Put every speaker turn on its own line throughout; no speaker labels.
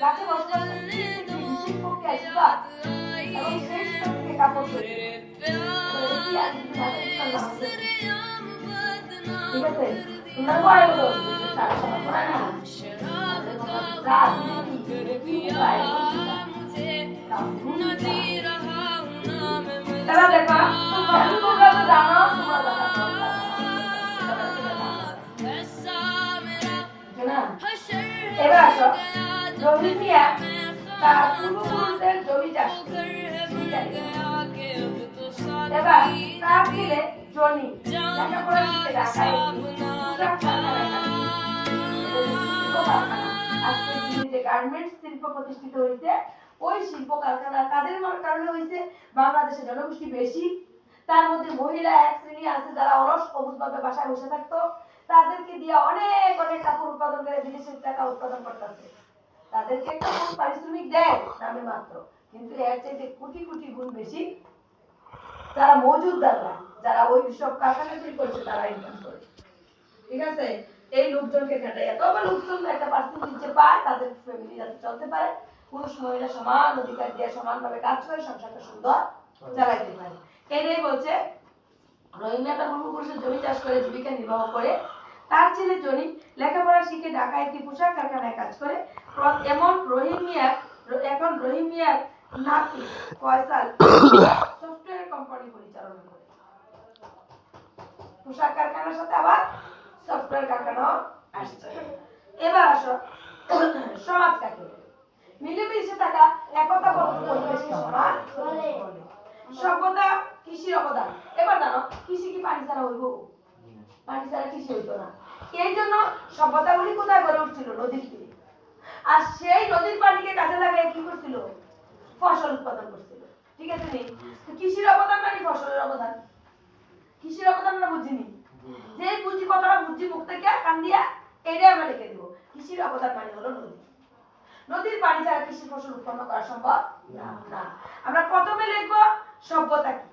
গাছে বসবাস বিশেষ প্রক্রিয়া সুগার এবং সেই সুগার থেকে কাপড় তৈরি ঠিক আছে তোমরা বড় বড় এবার দেখো তোমরা তো জানো এবার আসো জমি দিয়া তার পূর্বপুরুষদের জমি চাষ এবার তার দিলে জনি লেখাপড়া শিখে ঢাকায় আজকে যে গার্মেন্টস শিল্প প্রতিষ্ঠিত হয়েছে ওই শিল্প কারখানা কাদের কারণে হয়েছে বাংলাদেশের জনগোষ্ঠী বেশি তার মধ্যে মহিলা এক শ্রেণী আছে যারা অলস অবুঝভাবে বাসায় বসে থাকতো তাদেরকে দিয়ে অনেক অনেক কাপড় উৎপাদন করে বিদেশের টাকা উৎপাদন করতেছে তাদেরকে একটা পারিশ্রমিক দেয় নামে মাত্র কিন্তু এর চাইতে কোটি কোটি গুণ বেশি যারা মজুদদাররা যারা ওই সব কারখানা তৈরি করছে তারা ইনকাম করে ঠিক আছে এই লোকজনকে খাটায় এত বা লোকজন একটা পার্সেন্টেজ যে পায় তাদের ফ্যামিলি যাতে চলতে পারে পুরুষ মহিলা সমান অধিকার দিয়ে সমানভাবে কাজ করে সংসারটা সুন্দর চালাইতে পারে এটাই বলছে রোহিঙ্গাটা পূর্বপুরুষের জমি চাষ করে জীবিকা নির্বাহ করে তার ছেলে জনি লেখাপড়া শিখে ঢাকায় একটি পোশাক কারখানায় কাজ করে এখন রোহিঙ্গিয়ার নাতি ফয়সাল সফটওয়্যার কোম্পানি পরিচালনা করে পোশাক কারখানার সাথে আবার সফটওয়্যার কারখানাও আসছে এবার আসো সমাজ কাকে বলে মিলেমিশে থাকা একতা পরিবেশকে সমাজ বলে সভ্যতা কৃষির অবদান এবার জানো কৃষি কি পানি ছাড়া হইব পানি ছাড়া কৃষি হইতো না এই জন্য সভ্যতাগুলি কোথায় গড়ে উঠছিল নদীর তীরে আর সেই নদীর পানিকে কাজে লাগিয়ে কি করছিল ফসল উৎপাদন করছিল ঠিক আছে নি কৃষির অবদান মানে ফসলের অবদান কৃষির অবদান আমরা বুঝিনি যে বুঝি কথাটা বুঝি মুখ থেকে কান দিয়া এটাই আমরা লিখে দেব কৃষির অবদান মানে হলো নদী নদীর পানি ছাড়া কৃষি ফসল উৎপন্ন করা সম্ভব না আমরা প্রথমে লিখব সভ্যতা কি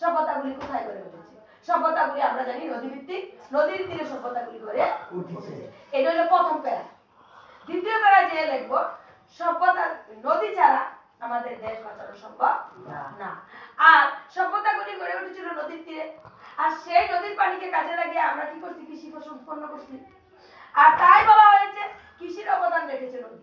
সভ্যতাগুলি কোথায় গড়ে উঠেছে সভ্যতাগুলি আমরা জানি নদী ভিত্তিক নদীর তীরে সভ্যতাগুলি গড়ে উঠেছে এটা হলো প্রথম প্যারা দ্বিতীয় প্যারা যে লিখব সভ্যতা নদী ছাড়া আমাদের দেশ বাঁচানো সম্ভব না আর সভ্যতাগুলি গড়ে উঠেছিল নদীর তীরে আর সেই নদীর পানিকে কাজে লাগিয়ে আমরা কি করছি কৃষি ফসল উৎপন্ন করছি আর তাই বলা হয়েছে কৃষির অবদান রেখেছে নদী